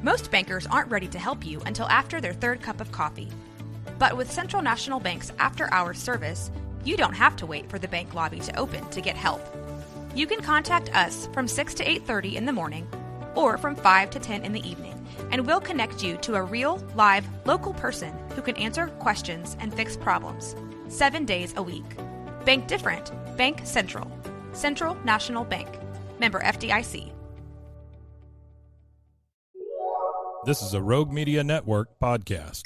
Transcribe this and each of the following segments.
Most bankers aren't ready to help you until after their third cup of coffee. But with Central National Bank's after-hours service, you don't have to wait for the bank lobby to open to get help. You can contact us from 6 to 8:30 in the morning or from 5 to 10 in the evening, and we'll connect you to a real, live, local person who can answer questions and fix problems 7 days a week. Bank different. Bank Central. Central National Bank. Member FDIC. This is a Rogue Media Network podcast.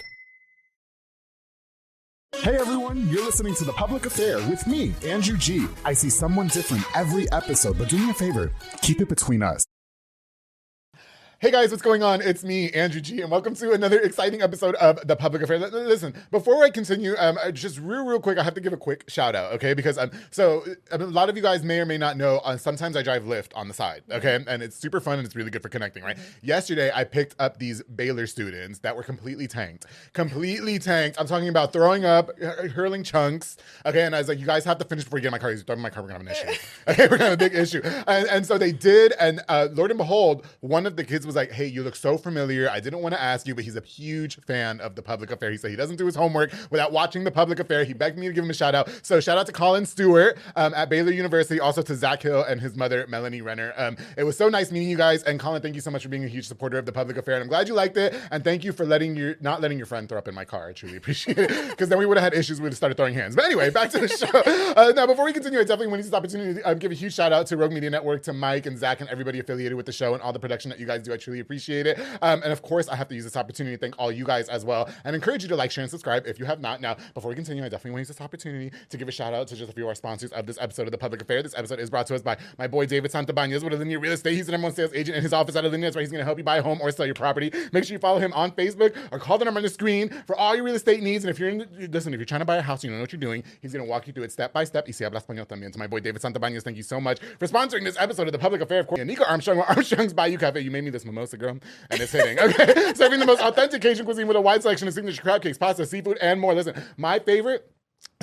Hey everyone, you're listening to The Public Affair with me, Andrew G. I see someone different every episode, but do me a favor, keep it between us. Hey guys, what's going on? It's me, Andrew G, and welcome to another exciting episode of The Public Affair. Listen, before I continue, just real quick, I have to give a quick shout out, okay? Because so a lot of you guys may or may not know, sometimes I drive Lyft on the side, okay? And it's super fun and it's really good for connecting, right? Yesterday, I picked up these Baylor students that were completely tanked. I'm talking about throwing up, hurling chunks, okay? And I was like, you guys have to finish before you get in my car. Because if you throw in my car, we're gonna have an issue. Okay, we're gonna have a big issue. And so they did, and Lord and behold, one of the kids was like, hey, you look so familiar. I didn't want to ask you, but he's a huge fan of The Public Affair. He said he doesn't do his homework without watching The Public Affair. He begged me to give him a shout out. So shout out to Colin Stewart at Baylor University, also to Zach Hill and his mother, Melanie Renner. It was so nice meeting you guys. And Colin, thank you so much for being a huge supporter of The Public Affair. And I'm glad you liked it. And thank you for not letting your friend throw up in my car. I truly appreciate it. Because then we would have had issues. We would have started throwing hands. But anyway, back to the show. Now, before we continue, I definitely want to use this opportunity to give a huge shout out to Rogue Media Network, to Mike and Zach and everybody affiliated with the show and all the production that you guys do. I truly appreciate it. And of course, I have to use this opportunity to thank all you guys as well and encourage you to like, share, and subscribe if you have not. Now, before we continue, I definitely want to use this opportunity to give a shout out to just a few of our sponsors of this episode of The Public Affair. This episode is brought to us by my boy David Santabanez with Alinea Real Estate. He's the #1 sales agent in his office at Alinea. That's why he's going to help you buy a home or sell your property. Make sure you follow him on Facebook or call the number on the screen for all your real estate needs. And if you're if you're trying to buy a house, you don't know what you're doing, he's going to walk you through it step by step. Y si habla español también. To my boy David Santabanez, thank you so much for sponsoring this episode of The Public Affair. Of course, Nico Armstrong with Armstrong's Bayou Cafe. You made me this mimosa, girl, and it's hitting. Okay, serving the most authentic Cajun cuisine with a wide selection of signature crab cakes, pasta, seafood, and more. Listen, my favorite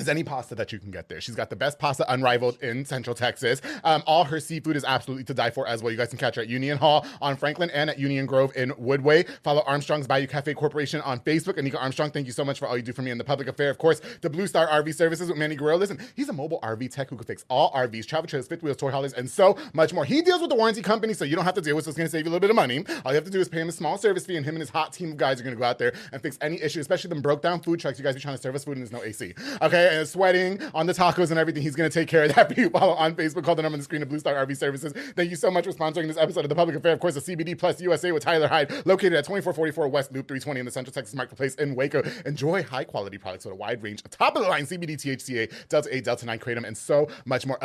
is any pasta that you can get there. She's got the best pasta unrivaled in Central Texas. All her seafood is absolutely to die for as well. You guys can catch her at Union Hall on Franklin and at Union Grove in Woodway. Follow Armstrong's Bayou Cafe Corporation on Facebook. Anika Armstrong, thank you so much for all you do for me in The Public Affair. Of course, the Blue Star RV Services with Manny Guerrero. Listen, he's a mobile RV tech who can fix all RVs, travel trailers, fifth wheels, tour holidays, and so much more. He deals with the warranty company, so you don't have to deal with it. So it's going to save you a little bit of money. All you have to do is pay him a small service fee, and him and his hot team of guys are going to go out there and fix any issue, especially them broke down food trucks. You guys be trying to serve us food and there's no AC. Okay, and it's sweating on the tacos and everything. He's going to take care of that for you. Follow on Facebook. Call the number on the screen of Blue Star RV Services. Thank you so much for sponsoring this episode of The Public Affair. Of course, the CBD Plus USA with Tyler Hyde, located at 2444 West Loop 320 in the Central Texas Marketplace in Waco. Enjoy high-quality products with a wide range of top-of-the-line CBD, THCA, Delta-8, Delta-9, Kratom, and so much more.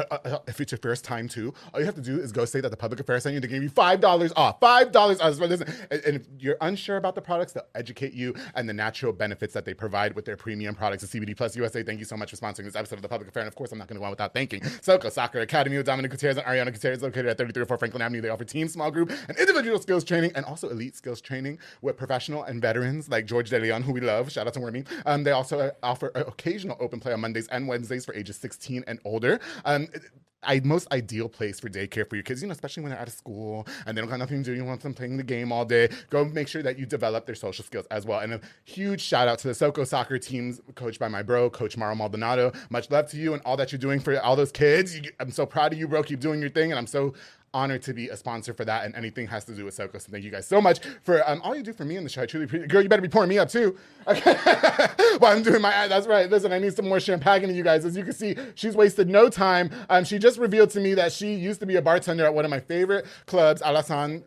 If it's your first time, too, all you have to do is go say that The Public Affair sent you. They give you $5 off. $5 off. Listen, and if you're unsure about the products, they'll educate you and the natural benefits that they provide with their premium products. The CBD Plus USA, thank you so much for sponsoring this episode of The Public Affair. And of course, I'm not going to go on without thanking Soco Soccer Academy with Dominic Gutierrez and Ariana Gutierrez, located at 3304 Franklin Avenue. They offer team, small group, and individual skills training, and also elite skills training with professional and veterans like George De Leon, who we love. Shout out to Wormy. They also offer occasional open play on Mondays and Wednesdays for ages 16 and older. Most ideal place for daycare for your kids, especially when they're out of school and they don't got nothing to do. You want them playing the game all day. Go make sure that you develop their social skills as well. And a huge shout out to the Soco soccer teams coached by my bro, Coach Mauro Maldonado. Much love to you and all that you're doing for all those kids. I'm so proud of you, bro. Keep doing your thing. And I'm so honored to be a sponsor for that, and anything has to do with Soco. So thank you guys so much for all you do for me in the show. I truly appreciate it. Girl, you better be pouring me up too. Okay. While I'm doing my ad, that's right. Listen, I need some more champagne in you guys. As you can see, she's wasted no time. She just revealed to me that she used to be a bartender at one of my favorite clubs, Alasan.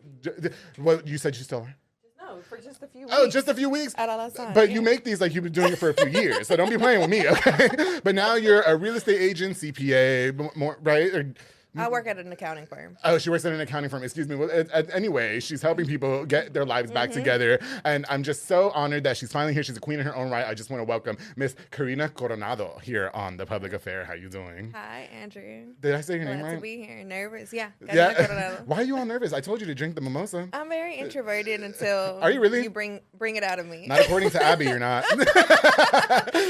Well, you said you still are? No, for just a few weeks. Oh, just a few weeks? At Alasan. But you make these like you've been doing it for a few years, so don't be playing with me, okay? But now you're a real estate agent, CPA, more, right? I work at an accounting firm. Oh, she works at an accounting firm. Excuse me. Well, anyway, she's helping people get their lives back together. And I'm just so honored that she's finally here. She's a queen in her own right. I just want to welcome Miss Karina Coronado here on The Public Affair. How you doing? Hi, Andrew. Did I say your name Glad right? to be here. Nervous? Yeah. Yeah. Coronado. Why are you all nervous? I told you to drink the mimosa. I'm very introverted until Are you really? You bring it out of me. Not according to Abby, you're not.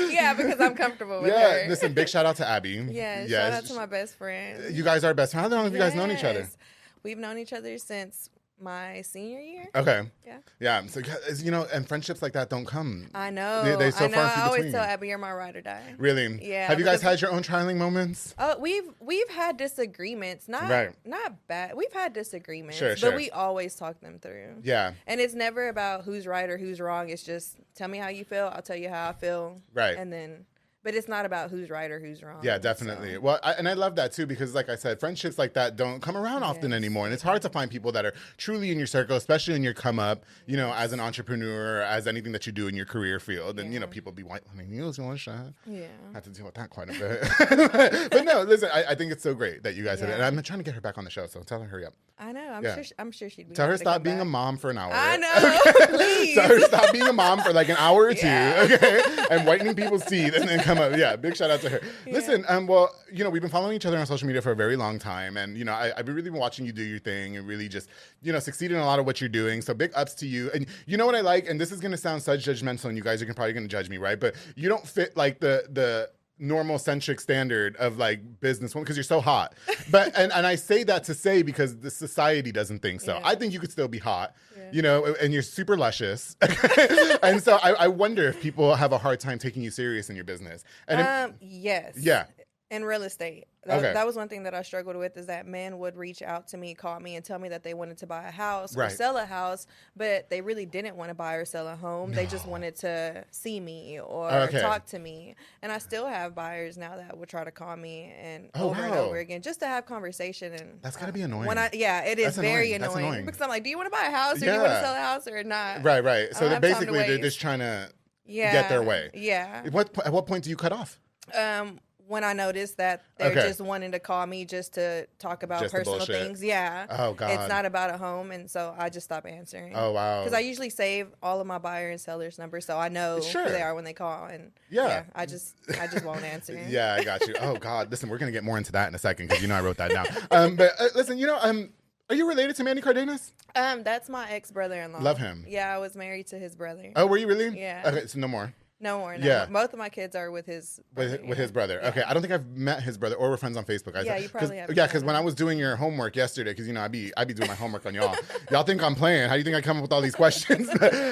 Yeah, because I'm comfortable with her. Listen, big shout out to Abby. Yes, shout out to my best friend. You guys are best friends. How long have you guys known each other? We've known each other since my senior year. Okay. Yeah. Yeah. So, and friendships like that don't come. I know. They're so I know. far I few always between. tell Abby, you're my ride or die. Really? Yeah. Have you guys had your own trialing moments? Oh, we've had disagreements. Not bad. We've had disagreements, but we always talk them through. Yeah. And it's never about who's right or who's wrong. It's just tell me how you feel. I'll tell you how I feel. Right. And then. But it's not about who's right or who's wrong. Yeah, definitely. So. Well, I love that too because, like I said, friendships like that don't come around often anymore, and it's hard to find people that are truly in your circle, especially in your come up. As an entrepreneur, as anything that you do in your career field, and people be white lining you, you want to shine. Yeah, I have to deal with that quite a bit. But no, listen, I think it's so great that you guys have it, and I'm trying to get her back on the show, so tell her hurry up. I know. I'm sure she'd be. Tell her stop being a mom for an hour. I know. Please. Tell her stop being a mom for like an hour or two, okay? And whitening people's teeth, and then come up. Yeah, big shout out to her. Yeah. Listen, well, we've been following each other on social media for a very long time, and I've really been watching you do your thing and really just succeed in a lot of what you're doing. So big ups to you. And you know what I like, and this is gonna sound such judgmental, and you guys are probably gonna judge me, right? But you don't fit like the normal centric standard of like business woman because you're so hot. But and I say that to say because the society doesn't think so. I think you could still be hot, and you're super luscious. And so I wonder if people have a hard time taking you serious in your business. And yes. Yeah. In real estate. That was one thing that I struggled with is that men would reach out to me, call me, and tell me that they wanted to buy a house or sell a house, but they really didn't want to buy or sell a home. No. They just wanted to see me or talk to me. And I still have buyers now that would try to call me and over and over again just to have conversation. And that's gotta be annoying. It is very annoying. Because I'm like, do you want to buy a house or do you want to sell a house or not? Right. So they're just trying to get their way. Yeah. At what point do you cut off? When I noticed that they're just wanting to call me just to talk about personal things. Yeah. Oh, God. It's not about a home. And so I just stopped answering. Oh, wow. Because I usually save all of my buyer and seller's numbers so I know who they are when they call. And I just won't answer. Yeah, I got you. Oh, God. Listen, we're going to get more into that in a second because I wrote that down. But listen, are you related to Manny Cardenas? That's my ex-brother-in-law. Love him. Yeah, I was married to his brother. Oh, were you really? Yeah. Okay, so no more. No more. Yeah. Both of my kids are with his brother. With his brother. Yeah. Okay. I don't think I've met his brother or we're friends on Facebook. You probably have. Yeah, because when I was doing your homework yesterday, because I be doing my homework on y'all. Y'all think I'm playing. How do you think I come up with all these questions?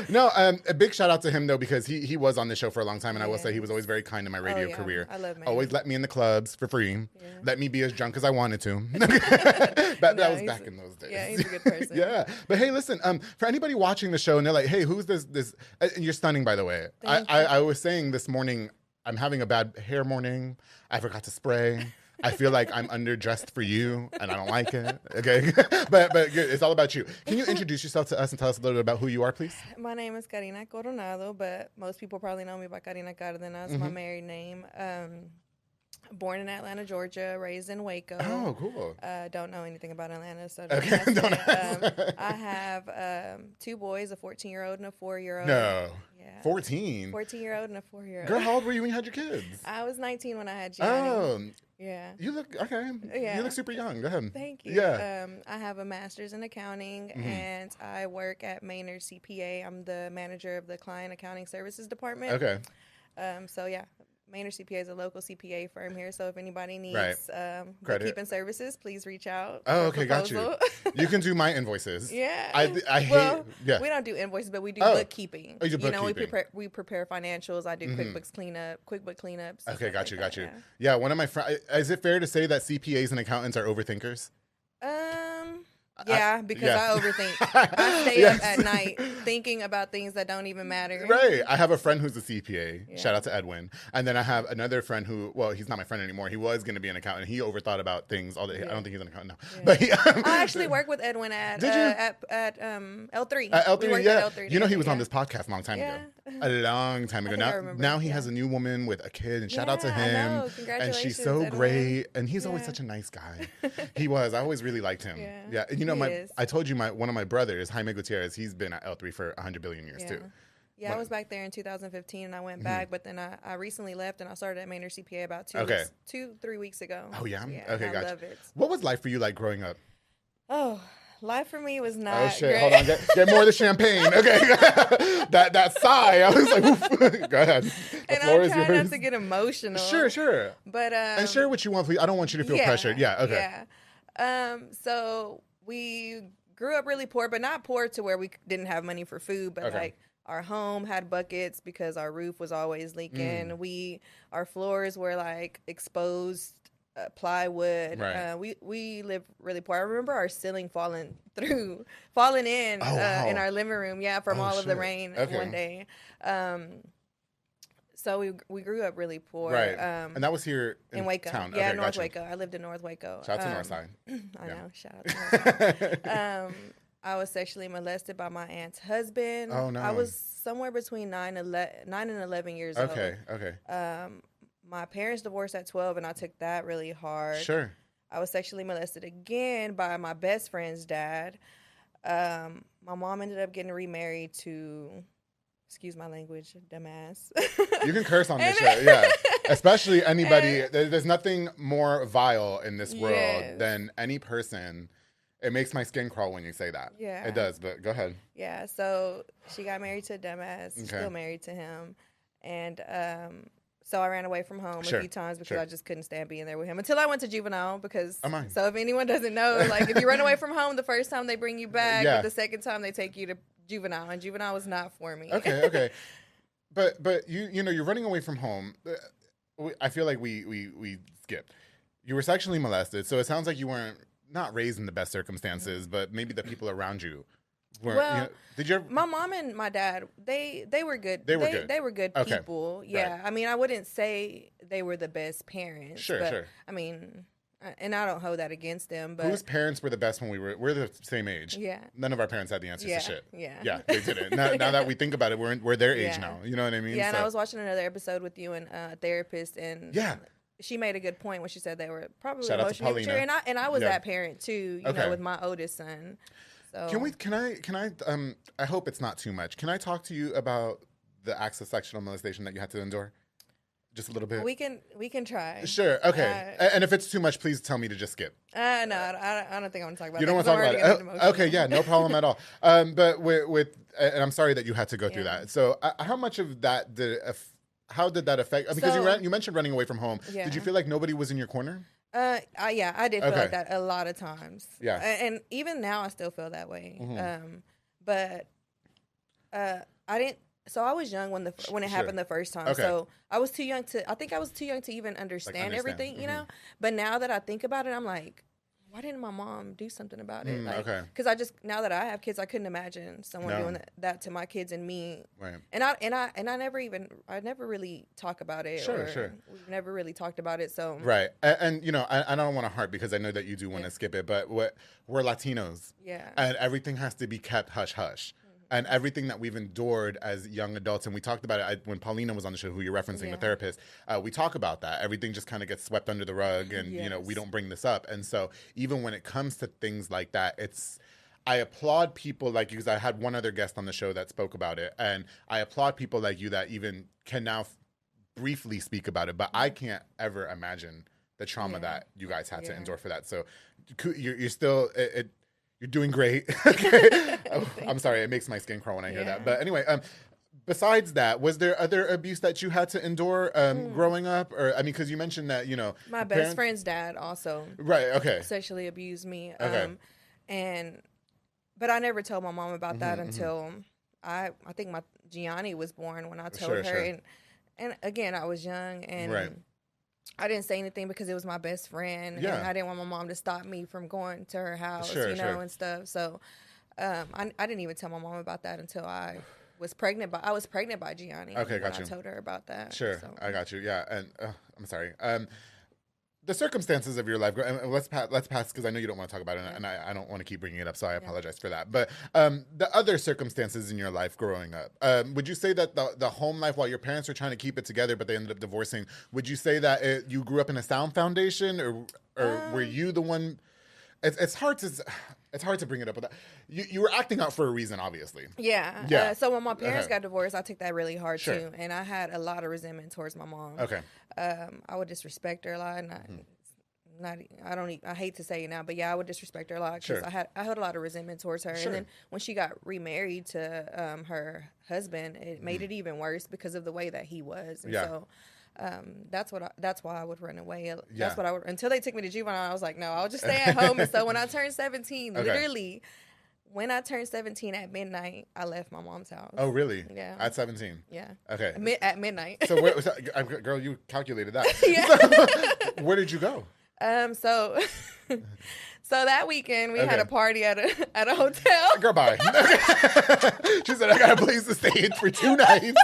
No, a big shout out to him though, because he was on the show for a long time, and I will say he was always very kind to my radio career. I love him. Always let me in the clubs for free. Yeah. Let me be as drunk as I wanted to. that was back in those days. Yeah, he's a good person. Yeah. But hey, listen, for anybody watching the show and they're like, hey, who's this you're stunning, by the way. I was saying this morning, I'm having a bad hair morning. I forgot to spray. I feel like I'm underdressed for you, and I don't like it. Okay, but good. It's all about you. Can you introduce yourself to us and tell us a little bit about who you are, please? My name is Karina Coronado, but most people probably know me by Karina Cardenas, my married name. Born in Atlanta, Georgia, raised in Waco. Oh, cool. Don't know anything about Atlanta, so don't I have 2 boys, a 14-year-old and a 4-year-old. No. Yeah. 14? 14-year-old and a 4-year-old. Girl, how old were you when you had your kids? I was 19 when I had Gianni. Oh. Yeah. You look, okay. Yeah. You look super young. Go ahead. Thank you. Yeah. I have a master's in accounting, and I work at Maynard CPA. I'm the manager of the Client Accounting Services Department. Okay. So, yeah. Maynard CPA is a local CPA firm here, so if anybody needs bookkeeping services, please reach out. Oh, okay, got you. You can do my invoices. Yeah. I hate. Yeah. We don't do invoices, but we do bookkeeping. Oh, you do bookkeeping. We prepare financials. I do QuickBooks cleanups. Okay, got you. Yeah, one of my friends. Is it fair to say that CPAs and accountants are overthinkers? Yeah, because I overthink. I stay up at night thinking about things that don't even matter. Right. I have a friend who's a CPA. Yeah. Shout out to Edwin. And then I have another friend who, well, he's not my friend anymore. He was going to be an accountant. He overthought about things all day. Yeah. I don't think he's an accountant now. Yeah. But I actually worked with Edwin at L3. At L3, At L3 you know, he was on this podcast a long time ago. A long time ago. Now he has a new woman with a kid, and shout out to him. I know. Congratulations, and she's so Edwin. Great. And he's always such a nice guy. He was. I always really liked him. Yeah. And you know, I told you one of my brothers, Jaime Gutierrez, he's been at L3 for 100 billion years too. Yeah, I was back there in 2015 and I went back, but then I recently left and I started at Maynard CPA about 3 weeks ago. Oh, yeah? Okay, gotcha. I love it. What was life for you like growing up? Oh, life for me was not Oh, shit. great. Hold on. Get more of the champagne. Okay. that sigh. I was like, oof. Go ahead. And I'm trying not to get emotional. Sure. But, and share what you want, please. I don't want you to feel pressured. Yeah, okay. Yeah. So we grew up really poor, but not poor to where we didn't have money for food, but like our home had buckets because our roof was always leaking. Our floors were like exposed plywood. Right. We lived really poor. I remember our ceiling falling in in our living room. Yeah, from all of the rain one day. So we grew up really poor. Right. And that was here in Waco. Town. Yeah, North Waco. I lived in North Waco. Shout out to North Side. I know. Shout out to North Side. I was sexually molested by my aunt's husband. Oh, no. I was somewhere between 9 and 11 years old. Okay. My parents divorced at 12, and I took that really hard. Sure. I was sexually molested again by my best friend's dad. My mom ended up getting remarried to, excuse my language, dumbass. You can curse on this show, yeah. Especially anybody. There's nothing more vile in this world than any person. It makes my skin crawl when you say that. Yeah. It does, but go ahead. Yeah, so she got married to a dumbass, still married to him. And so I ran away from home a few times because I just couldn't stand being there with him until I went to juvenile because, so if anyone doesn't know, like if you run away from home, the first time they bring you back, but the second time they take you to juvenile, and juvenile was not for me. Okay. But you know, you're running away from home. I feel like we skipped. You were sexually molested, so it sounds like you weren't not raised in the best circumstances, but maybe the people around you weren't. Well, you know, did you ever... my mom and my dad, they were good. They were good. They were good people. Yeah. Right. I mean, I wouldn't say they were the best parents. Sure. I mean, and I don't hold that against them. But whose parents were the best when we're the same age? Yeah. None of our parents had the answers to shit. Yeah, they didn't. Now that we think about it, we're their age now. You know what I mean? Yeah, and I was watching another episode with you and a therapist, and she made a good point when she said they were probably emotionally mature, and I was that parent too. You know, with my oldest son. So can I I hope it's not too much. Can I talk to you about the acts of sexual molestation that you had to endure? Just a little bit. We can try. Sure. Okay. And if it's too much, please tell me to just skip. No, I don't think I want to talk about. You don't want to talk about it. Okay. Yeah. No problem at all. But with and I'm sorry that you had to go through that. So how much of that how did that affect? Because you mentioned running away from home. Yeah. Did you feel like nobody was in your corner? Yeah, I did feel like that a lot of times. Yeah. And even now, I still feel that way. Mm-hmm. But I didn't. So I was young when it happened the first time. Okay. So I was too young to even understand everything, you know? But now that I think about it, I'm like, why didn't my mom do something about it? Because now that I have kids, I couldn't imagine someone doing that to my kids and me. Right. And I never really talk about it. Sure. We've never really talked about it. So right. And you know, I don't want to harp because I know that you do want to skip it, but we're Latinos. Yeah. And everything has to be kept hush hush. And everything that we've endured as young adults, and we talked about it when Paulina was on the show, who you're referencing, the therapist, we talk about that. Everything just kind of gets swept under the rug, and, you know, we don't bring this up. And so even when it comes to things like that, I applaud people like you, because I had one other guest on the show that spoke about it, and I applaud people like you that even can now briefly speak about it, but I can't ever imagine the trauma that you guys had to endure for that. So you're still... You're doing great. I'm sorry. It makes my skin crawl when I hear that. But anyway, besides that, was there other abuse that you had to endure growing up? Or I mean, because you mentioned that, you know. My best friend's dad also. Right, okay. Sexually abused me. Okay. But I never told my mom about that until I think my Gianni was born when I told her. Sure. And again, I was young and I didn't say anything because it was my best friend, and I didn't want my mom to stop me from going to her house, and stuff. So I didn't even tell my mom about that until I was pregnant. I was pregnant by Gianni. Okay, got you. I told her about that. Sure, so. I got you. Yeah, and I'm sorry. The circumstances of your life, and let's pass because I know you don't want to talk about it, and I don't want to keep bringing it up, so I apologize for that. But the other circumstances in your life growing up, would you say that the home life, while your parents were trying to keep it together, but they ended up divorcing, would you say that you grew up in a sound foundation, or were you the one? It's hard to bring it up, but you were acting out for a reason, obviously. Yeah. So when my parents got divorced, I took that really hard too, and I had a lot of resentment towards my mom. Okay. I would disrespect her a lot, and I hate to say it now, but I would disrespect her a lot because I had a lot of resentment towards her. And then when she got remarried to her husband, it made it even worse because of the way that he was. And so that's why I would run away. That's what until they took me to juvenile, I was like, no, I'll just stay at home. And so when I turned 17, literally when I turned 17 at midnight, I left my mom's house. Oh, really? Yeah. At 17? Yeah. Okay. At midnight. So, girl, you calculated that. Yeah. So, where did you go? So that weekend we had a party at a hotel. Girl, bye. She said, I got a place to stay in for 2 nights.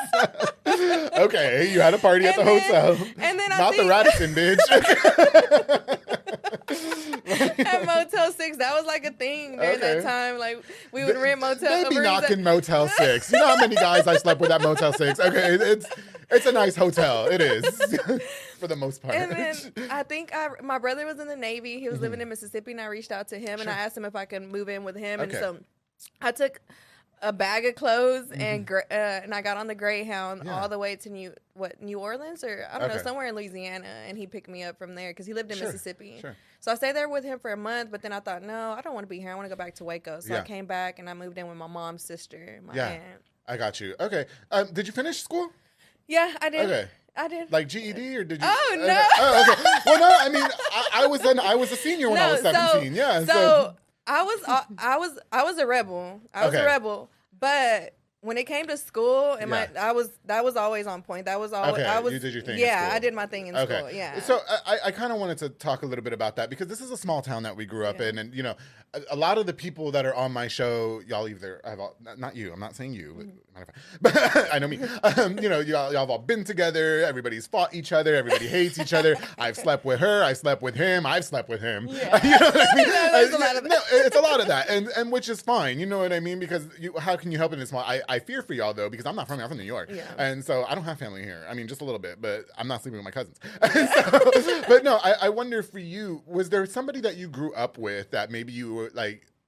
Okay, you had a party at the hotel. And then Not the Radisson, bitch. At Motel 6, that was like a thing during that time. Like, we would rent motel. They be knocking Motel 6. You know how many guys I slept with at Motel 6? Okay, it's a nice hotel. It is. For the most part. And then I think my brother was in the Navy. He was living in Mississippi, and I reached out to him, and I asked him if I could move in with him. And so I took a bag of clothes and I got on the Greyhound all the way to New Orleans, or I don't know, somewhere in Louisiana, and he picked me up from there because he lived in Mississippi. Sure. So I stayed there with him for a month, but then I thought, no, I don't want to be here. I want to go back to Waco. So I came back and I moved in with my mom's sister, my aunt. I got you. Okay. Did you finish school? Yeah, I did. Okay. I did. Like GED, or did you? Oh, no. Okay. Oh, okay. Well, no, I mean, I was a senior when I was 17. So I was a rebel. I was a rebel. But when it came to school, and that was always on point. That was always you did your thing. Yeah, I did my thing in school. Yeah. So I kind of wanted to talk a little bit about that, because this is a small town that we grew up in, and you know, a lot of the people that are on my show, y'all either have all, not you. I'm not saying you, but I know me. You know, y'all have all been together. Everybody's fought each other. Everybody hates each other. I've slept with her. I slept with him. I've slept with him. Yeah. You know what I mean? There's a lot of that. No, it's a lot of that, and which is fine. You know what I mean? Because how can you help in this small? I fear for y'all though, because I'm not from here. I'm from New York, and so I don't have family here. I mean, just a little bit, but I'm not sleeping with my cousins. But no, I wonder for you, was there somebody that you grew up with that maybe you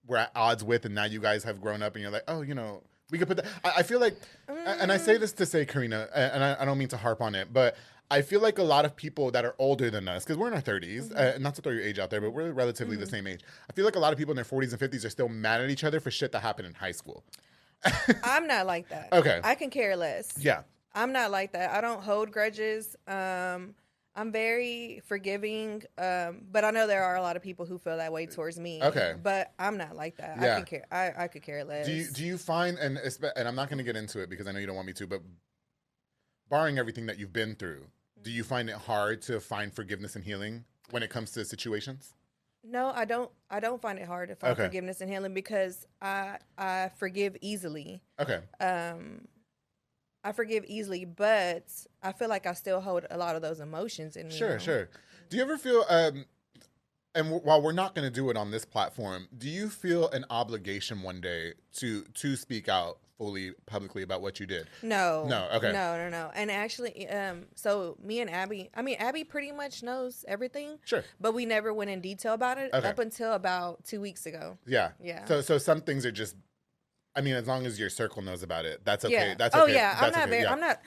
were at odds with, and now you guys have grown up and you're like, oh, you know, we could put that. I feel like, and I say this to say, Karina, and I don't mean to harp on it, but I feel like a lot of people that are older than us, because we're in our 30s, not to throw your age out there, but we're relatively the same age. I feel like a lot of people in their 40s and 50s are still mad at each other for shit that happened in high school. I'm not like that. Okay. I can care less. Yeah. I'm not like that. I don't hold grudges. I'm very forgiving, but I know there are a lot of people who feel that way towards me. Okay. But I'm not like that. Yeah. I could care less. Do you find, and I'm not going to get into it because I know you don't want me to, but barring everything that you've been through, do you find it hard to find forgiveness and healing when it comes to situations? No, I don't. I don't find it hard to find forgiveness and healing, because I forgive easily. Okay. I forgive easily, but I feel like I still hold a lot of those emotions in me. Sure. Do you ever feel, and while we're not going to do it on this platform, do you feel an obligation one day to speak out fully publicly about what you did? No. Okay. No. And actually, so me and Abby pretty much knows everything. Sure. But we never went in detail about it up until about 2 weeks ago. Yeah. So some things are just, I mean, as long as your circle knows about it, that's okay. Yeah. That's okay. Oh yeah, I'm not.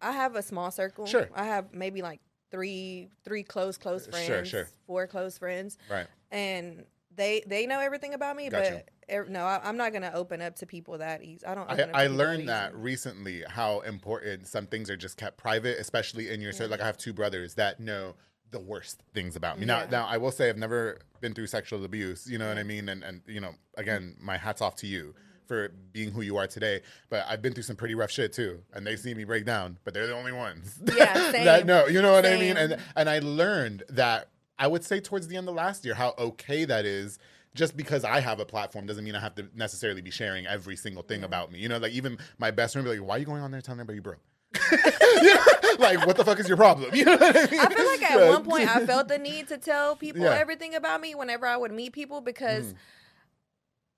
I have a small circle. Sure. I have maybe like three close friends. Sure. 4 close friends. Right. And they know everything about me, but no, I'm not gonna open up to people that easy. I learned that recently, how important some things are just kept private, especially in your circle. Like I have 2 brothers that know the worst things about me. Yeah. Now I will say I've never been through sexual abuse. You know what I mean? And you know, again, my hat's off to you for being who you are today, but I've been through some pretty rough shit too, and they see me break down, but they're the only ones that know, you know what I mean? And I learned that, I would say towards the end of last year, how okay that is. Just because I have a platform doesn't mean I have to necessarily be sharing every single thing about me. You know, like even my best friend would be like, why are you going on there telling everybody you broke? You know? Like, what the fuck is your problem? You know what I mean? I feel like at one point I felt the need to tell people everything about me whenever I would meet people, because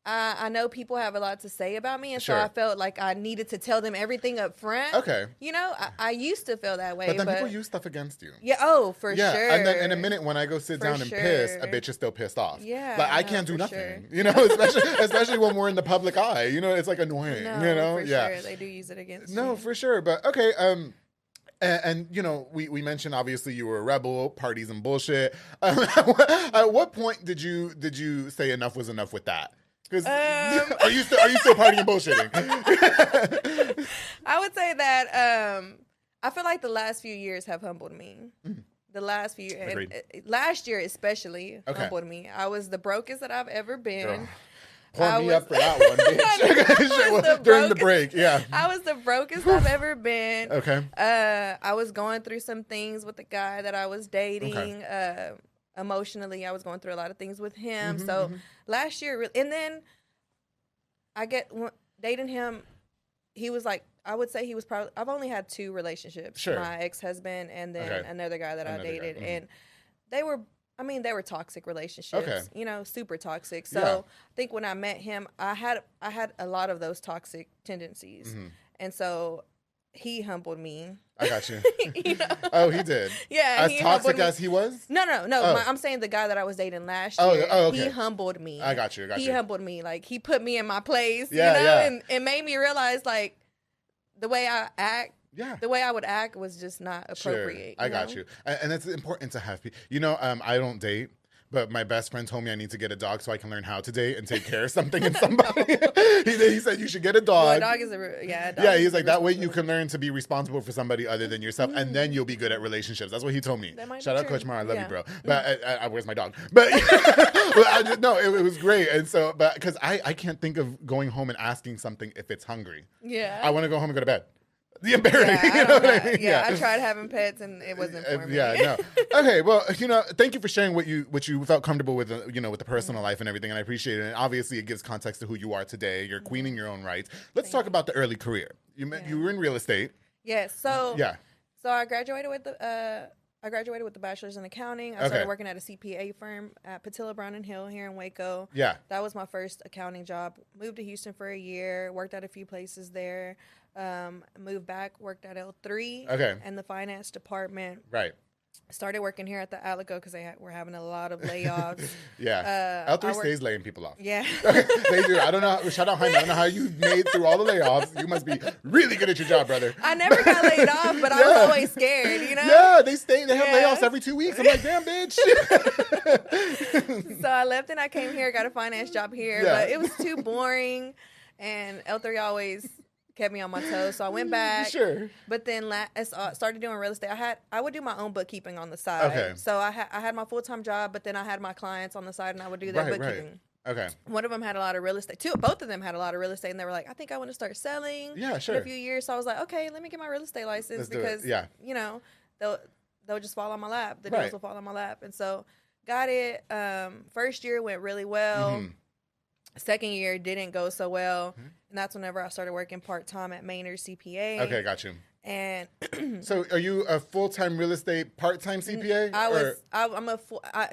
I know people have a lot to say about me, and so I felt like I needed to tell them everything up front. Okay. You know, I used to feel that way. But then people use stuff against you. Yeah, for sure. And then in a minute when I go sit down and piss, a bitch is still pissed off. Yeah. Like, I can't do nothing. Sure. You know, especially when we're in the public eye. You know, it's like annoying. No, you know? For sure. They do use it against you. No, for sure. But, okay, and you know, we mentioned obviously you were a rebel, parties and bullshit. At what point did you say enough was enough with that? Because are you still partying and bullshitting? I would say that I feel like the last few years have humbled me. The last few years, last year especially, humbled me. I was the brokest that I've ever been. Pour me up for that one, bitch. During the break, yeah. I was the brokest I've ever been. Okay. I was going through some things with the guy that I was dating. Okay. Emotionally, I was going through a lot of things with him. So last year, and then dating him, he was like, I would say he was probably, I've only had 2 relationships. Sure. My ex-husband and then another guy that I dated. And they were toxic relationships, super toxic. So I think when I met him, I had a lot of those toxic tendencies. And so he humbled me. I got you. Oh, he did? Yeah. As toxic as he was? No. Oh. I'm saying the guy that I was dating last year. Oh, okay. He humbled me. I got you. He humbled me. Like, he put me in my place, and it made me realize, like, the way I act, the way I would act was just not appropriate. Sure. I got you. And it's important to have people. I don't date, but my best friend told me I need to get a dog so I can learn how to date and take care of something and somebody. He said you should get a dog. Well, a dog is he's like, that way you can learn to be responsible for somebody other than yourself, and then you'll be good at relationships. That's what he told me. Shout out Coach Mar, I love you, bro. But where's my dog? But it was great. And so, but because I can't think of going home and asking something if it's hungry. Yeah. I want to go home and go to bed. The embarrassing. I tried having pets and it wasn't for me. No. Okay, well, thank you for sharing what you felt comfortable with, with the personal life and everything, and I appreciate it. And obviously, it gives context to who you are today. You're queening your own rights. Let's talk about the early career. You were in real estate. Yes. So I graduated with the bachelor's in accounting. I started working at a CPA firm at Patilla Brown and Hill here in Waco. Yeah. That was my first accounting job. Moved to Houston for a year. Worked at a few places there. Moved back, worked at L3 in the finance department. Right. Started working here at the Alico because we're having a lot of layoffs. L3 stays laying people off. Yeah. They do. I don't know. Shout out Jaime. I don't know how you made through all the layoffs. You must be really good at your job, brother. I never got laid off, but I was always scared, Yeah, they have layoffs every 2 weeks. I'm like, damn, bitch. So I left and I came here, got a finance job here, but it was too boring. And L3 always kept me on my toes, so I went back. Sure. But then started doing real estate. I would do my own bookkeeping on the side. Okay. So I had my full-time job, but then I had my clients on the side, and I would do their bookkeeping. Right. Okay. One of them had a lot of real estate. Both of them had a lot of real estate, and they were like, I think I want to start selling. Yeah, sure. In a few years, so I was like, okay, let me get my real estate license because they'll just fall on my lap. The deals will fall on my lap, and so got it. First year went really well. Second year didn't go so well. And that's whenever I started working part-time at Maynard CPA. Okay, got you. And so are you a full-time real estate part-time CPA?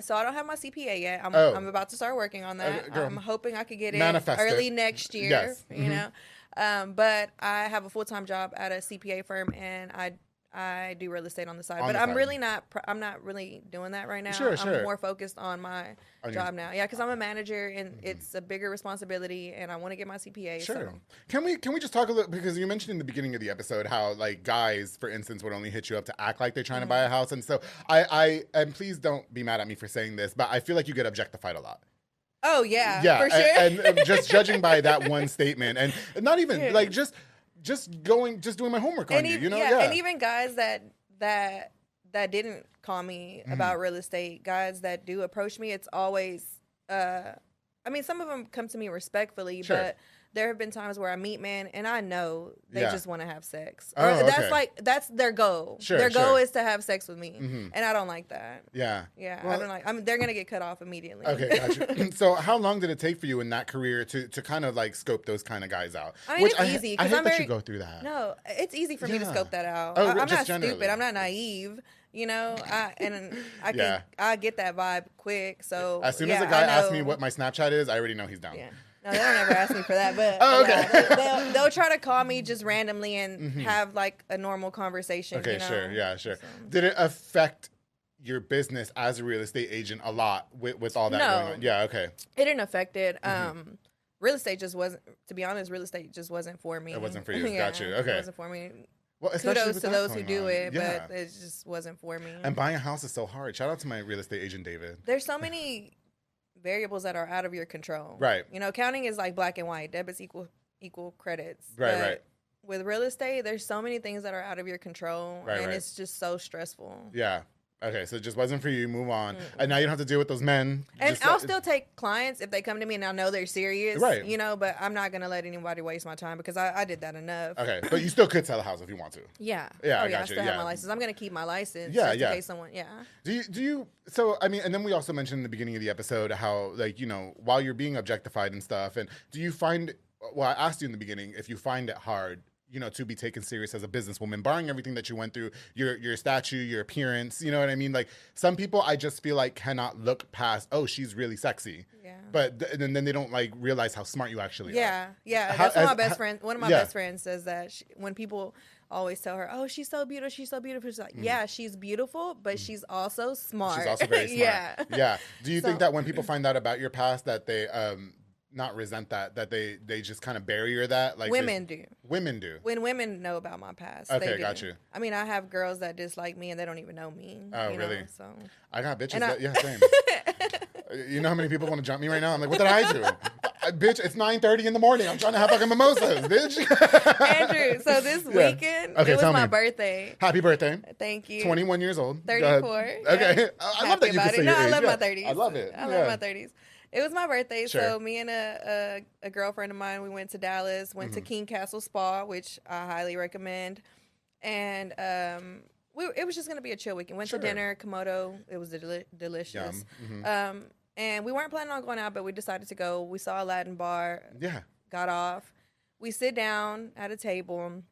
So I don't have my CPA yet. I'm about to start working on that. I'm hoping I could get it early next year, yes. But I have a full-time job at a CPA firm, and I do real estate on the side, but I'm not really doing that right now. Sure. I'm more focused on my job now. Yeah, because I'm a manager and it's a bigger responsibility, and I want to get my CPA. Sure. So. Can we just talk a little, because you mentioned in the beginning of the episode how like guys, for instance, would only hit you up to act like they're trying to buy a house, and so I and please don't be mad at me for saying this, but I feel like you get objectified a lot. Oh yeah, for sure. And just judging by that one statement, and not even like just doing my homework on you, and even guys that didn't call me about real estate, guys that do approach me, it's always some of them come to me respectfully, but there have been times where I meet men and I know they just want to have sex. That's their goal. Their goal is to have sex with me, and I don't like that. Yeah. Well, I don't like. They're gonna get cut off immediately. Okay, gotcha. So how long did it take for you in that career to kind of like scope those kind of guys out? I mean, it's easy because I'm very. You go through that. No, it's easy for me to scope that out. Oh, I'm not generally. stupid. I'm not naive. I get that vibe quick. So as soon as a guy asks me what my Snapchat is, I already know he's down. Yeah. No, they don't ever ask me for that, but they'll try to call me just randomly and have like a normal conversation. Okay, sure, yeah, sure. So. Did it affect your business as a real estate agent a lot with all that going on? Yeah, okay. It didn't affect it. Real estate just wasn't. To be honest, real estate just wasn't for me. It wasn't for you. Got you. Okay. It wasn't for me. Well, kudos to those who do it, but it just wasn't for me. And buying a house is so hard. Shout out to my real estate agent, David. There's so many variables that are out of your control. Right. Accounting is like black and white. Debits equal credits. Right. With real estate, there's so many things that are out of your control, and it's just so stressful. Yeah. Okay, so it just wasn't for you. Move on. And now you don't have to deal with those men. And I'll still take clients if they come to me and I know they're serious. Right. You know, but I'm not going to let anybody waste my time because I did that enough. Okay, but you still could sell a house if you want to. Yeah. Yeah, I got I you. still have my license. I'm going to keep my license Yeah, just in case someone, Do you, so, I mean, and then we also mentioned in the beginning of the episode how, like, you know, while you're being objectified and stuff, and do you find, well, I asked you in the beginning if you find it hard, you know, to be taken serious as a businesswoman, barring everything that you went through, your stature, your appearance, you know what I mean? Like, some people I just feel like cannot look past, oh, she's really sexy. Yeah. But then they don't, like, realize how smart you actually are. Yeah. That's what my best friend, one of my best friends says that when people always tell her, oh, she's so beautiful, she's like, yeah, she's beautiful, but she's also smart. She's also very smart. Yeah. Do you think that when people find out about your past that they, not resent that they just kind of bury that? Like women do. Women do. When women know about my past. Okay, they do. got you. I mean, I have girls that dislike me and they don't even know me. Oh, you really? Know, so I got bitches same. You know how many people want to jump me right now? I'm like, what did I do? Bitch, it's 9:30 in the morning. I'm trying to have fucking mimosas, bitch. Andrew, so this weekend, it was my birthday. Happy birthday. Thank you. 21 years old. 34. Okay. I love that you can say your age. I love my 30s. I love it. I love my 30s. It was my birthday, so me and a girlfriend of mine, we went to Dallas, went to King Castle Spa, which I highly recommend, and it was just going to be a chill weekend. Went to dinner, Komodo. It was delicious. And we weren't planning on going out, but we decided to go. We saw a Latin bar. Yeah. Got off. We sit down at a table,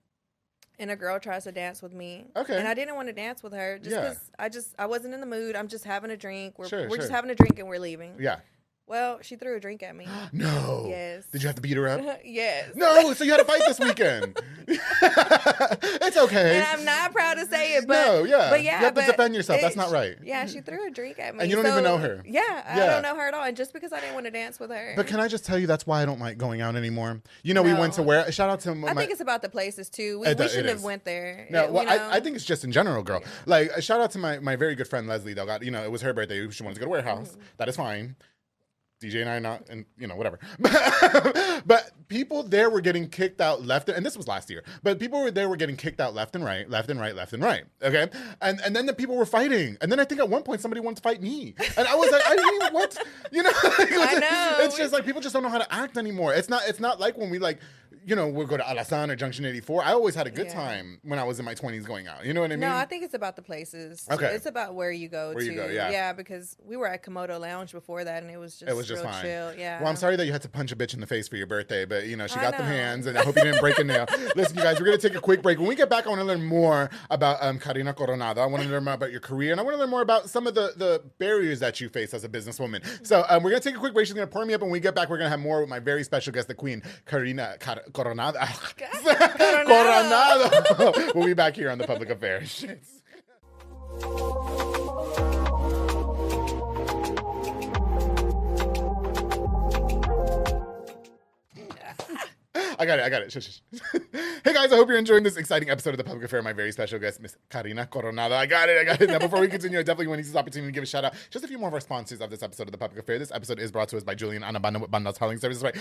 and a girl tries to dance with me. Okay. And I didn't want to dance with her just because I wasn't in the mood. I'm just having a drink. We're just having a drink, and we're leaving. Yeah. Well, she threw a drink at me. No. Yes. Did you have to beat her up? Yes. No, so you had to fight this weekend. It's okay. And I'm not proud to say it, but you have to defend yourself. That's not right. Yeah, she threw a drink at me. And you don't even know her. Yeah, I don't know her at all. And just because I didn't want to dance with her. But can I just tell you, that's why I don't like going out anymore. You know, we went to shout out to I think it's about the places too. We shouldn't have went there. No, well, I think it's just in general, girl. Yeah. Like, shout out to my very good friend Leslie, though. It was her birthday. She wanted to go to Warehouse. That is fine. DJ and I not, and whatever. But people there were getting kicked out left, and this was last year. But people were getting kicked out left and right. Okay, and then the people were fighting, and then I think at one point somebody wanted to fight me, and I was like, I mean, what? I know. It's just like people just don't know how to act anymore. It's not like when we we'll go to Alasan or Junction 84. I always had a good time when I was in my 20s going out. You know what I mean? No, I think it's about the places. Okay. It's about where you go to. Yeah, because we were at Komodo Lounge before that, and it was just fine. Chill. Yeah. Well, I'm sorry that you had to punch a bitch in the face for your birthday, but she got them hands, and I hope you didn't break a nail. Listen, you guys, we're going to take a quick break. When we get back, I want to learn more about Karina Coronado. I want to learn more about your career, and I want to learn more about some of the barriers that you face as a businesswoman. So we're going to take a quick break. She's going to pour me up, and when we get back, we're going to have more with my very special guest, the queen, Karina Coronado. Coronado. We'll be back here on The Public Affairs. I got it. Shush. Hey guys, I hope you're enjoying this exciting episode of The Public Affair. My very special guest, Miss Karina Coronado. I got it. Now, before we continue, I definitely want to use this opportunity to give a shout out. Just a few more of our sponsors of this episode of The Public Affair. This episode is brought to us by Julian Anabanda with Banda's Hauling Services. Right?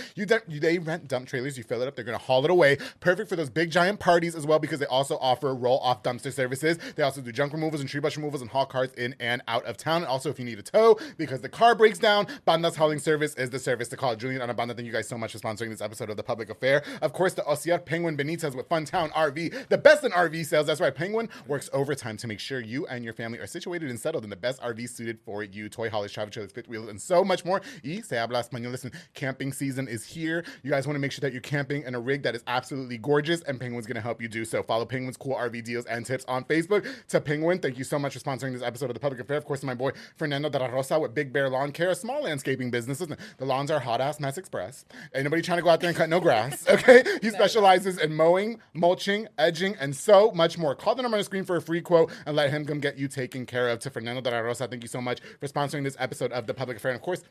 They rent dump trailers. You fill it up. They're going to haul it away. Perfect for those big giant parties as well, because they also offer roll-off dumpster services. They also do junk removals and tree brush removals and haul cars in and out of town. And also, if you need a tow because the car breaks down, Banda's Hauling Service is the service to call. Julian Anabanda, thank you guys so much for sponsoring this episode of The Public Affair. Of course, the Osier Penguin Benitez with Funtown RV, the best in RV sales. That's right, Penguin works overtime to make sure you and your family are situated and settled in the best RV suited for you. Toy haulers, travel trailers, fifth wheels, and so much more. Y se habla español. Listen, camping season is here. You guys want to make sure that you're camping in a rig that is absolutely gorgeous, and Penguin's going to help you do so. Follow Penguin's cool RV deals and tips on Facebook. To Penguin, thank you so much for sponsoring this episode of The Public Affair. Of course, my boy Fernando de la Rosa with Big Bear Lawn Care, a small landscaping business. Listen, the lawns are hot-ass Mess Express. Ain't nobody trying to go out there and cut no grass, okay? He specializes in mowing, mulching, edging, and so much more. Call the number on the screen for a free quote and let him come get you taken care of. To Fernando de la Rosa, thank you so much for sponsoring this episode of The Public Affair. And of course,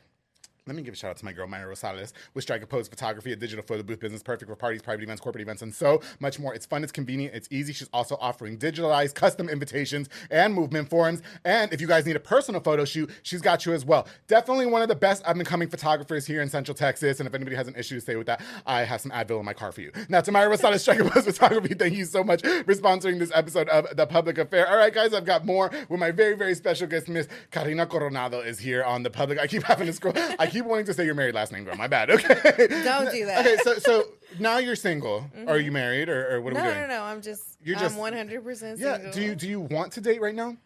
Let me give a shout out to my girl, Myra Rosales, with Strike a Pose Photography, a digital photo booth business perfect for parties, private events, corporate events, and so much more. It's fun, it's convenient, it's easy. She's also offering digitalized custom invitations and movement forms. And if you guys need a personal photo shoot, she's got you as well. Definitely one of the best up-and-coming photographers here in Central Texas. And if anybody has an issue to say with that, I have some Advil in my car for you. Now, to Myra Rosales, Strike a Pose Photography, thank you so much for sponsoring this episode of The Public Affair. All right, guys, I've got more with my very, very special guest, Miss Karina Coronado is here on The Public. I keep having to scroll. I keep wanting to say your married last name, girl. My bad. Okay. Don't do that. Okay, so now you're single. Mm-hmm. Are you married or what are we doing? No. I'm 100% single. Yeah. Do you want to date right now?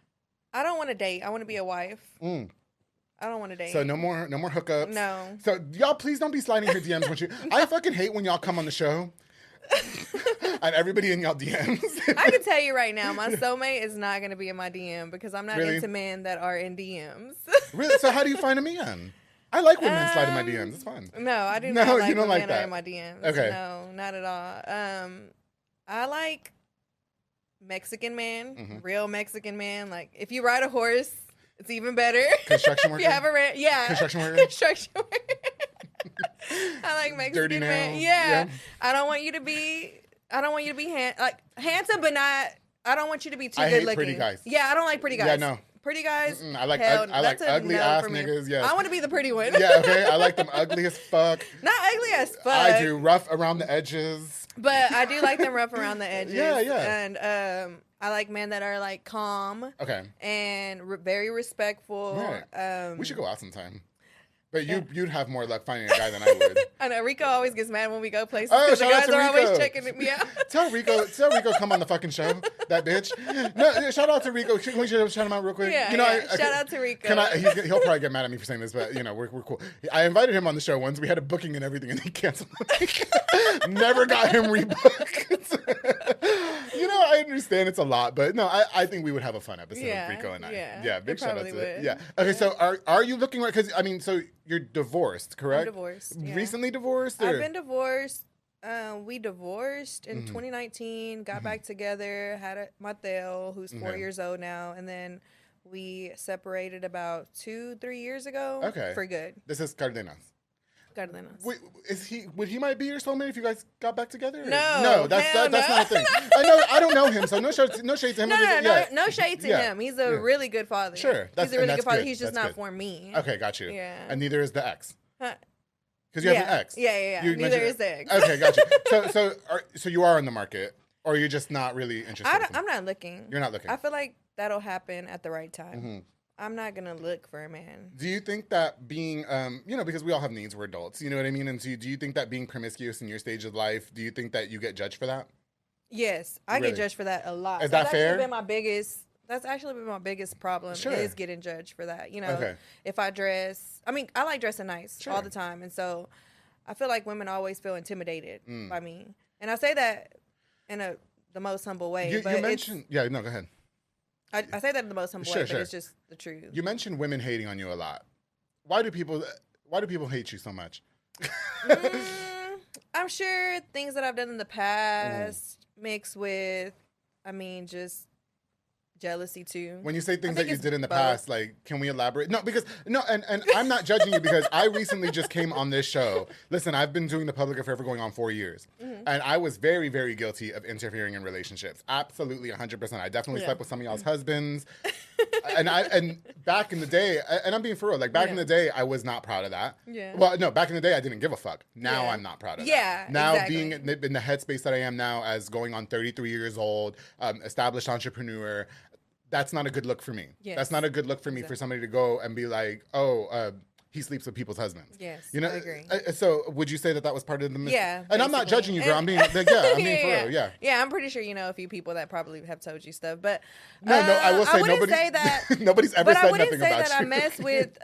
I don't want to date. I want to be a wife. I don't want to date. So no more hookups. No. So y'all please don't be sliding her DMs when I fucking hate when y'all come on the show. And everybody in y'all DMs. I can tell you right now, my soulmate is not going to be in my DM because I'm not into men that are in DMs. Really? So how do you find a man? I like when men slide in my DMs. It's fun. No, I do not like when men are in my DMs. Okay. No, not at all. I like Mexican man, real Mexican man. Like, if you ride a horse, it's even better. Construction worker? If you have Construction worker? Construction worker. I like Mexican Dirty man. nails. Yeah. I don't want you to be handsome, but not. I don't want you to be too good looking. I hate pretty guys. Yeah, I don't like pretty guys. Yeah, no. Pretty guys. I like ugly ass niggas. Yeah. I want to be the pretty one. Yeah. Okay. I like them ugly as fuck. Not ugly as fuck. I do rough around the edges. But I do like them rough around the edges. Yeah. And I like men that are like calm. Okay. And very respectful. Right. We should go out sometime. But you'd have more luck finding a guy than I would. I know Rico always gets mad when we go places because the guys are always checking me out. Tell Rico come on the fucking show. That bitch. No, shout out to Rico. Can we shout him out real quick? Yeah, shout out to Rico. He'll probably get mad at me for saying this, but we're cool. I invited him on the show once. We had a booking and everything, and he canceled. Never got him rebooked. I understand it's a lot, but no, I think we would have a fun episode with Rico and I. Yeah, big shout out to it. Yeah. Okay, so are you looking right? Because so you're divorced, correct? I'm divorced. Yeah. Recently divorced? Or? I've been divorced. We divorced in 2019, got back together, had Mateo, who's 4 years old now, and then we separated about 2-3 years ago. Okay. For good. This is Cardenas. Wait, would he might be your soulmate if you guys got back together? Or? No, that's not a thing. I don't know him, so no shade to him. No shade to him. He's a really good father. Sure, he's a really good father. Good. He's just not for me. Okay, got you. Yeah, and neither is the ex. Because you have an ex. Yeah. Neither is the ex. Okay, got you. So you are in the market, or you're just not really interested? I'm not looking. You're not looking. I feel like that'll happen at the right time. I'm not gonna look for a man. Do you think that being, because we all have needs, we're adults, you know what I mean? And so do you think that being promiscuous in your stage of life, do you think that you get judged for that? Yes, I get judged for that a lot. Is that fair? That's actually been my biggest problem. Sure. Is getting judged for that. Okay. If I dress, I like dressing nice all the time, and so I feel like women always feel intimidated by me, and I say that in the most humble way. You mentioned, go ahead. I say that in the most humble way, but it's just the truth. You mentioned women hating on you a lot. Why do people hate you so much? I'm sure things that I've done in the past mixed with, just jealousy too. When you say things that you did in the past, like, can we elaborate? And I'm not judging you because I recently just came on this show. Listen, I've been doing The Public Affair for going on 4 years. And I was very, very guilty of interfering in relationships. Absolutely 100%. I definitely slept with some of y'all's husbands. and back in the day, and I'm being for real, like back in the day, I was not proud of that. Yeah. Well, no, back in the day, I didn't give a fuck. Now I'm not proud of that. Yeah. Now being in the headspace that I am now as going on 33 years old, established entrepreneur, that's not a good look for me. Yes. That's not a good look for me for somebody to go and be like, he sleeps with people's husbands. Yes, I agree. So would you say that was part of the Yeah. And I'm not judging you, girl. I'm being for real. Yeah. Yeah, I'm pretty sure a few people that probably have told you stuff, but no, I will say nobody. Say that nobody's ever said nothing about you. But I wouldn't say that I mess with.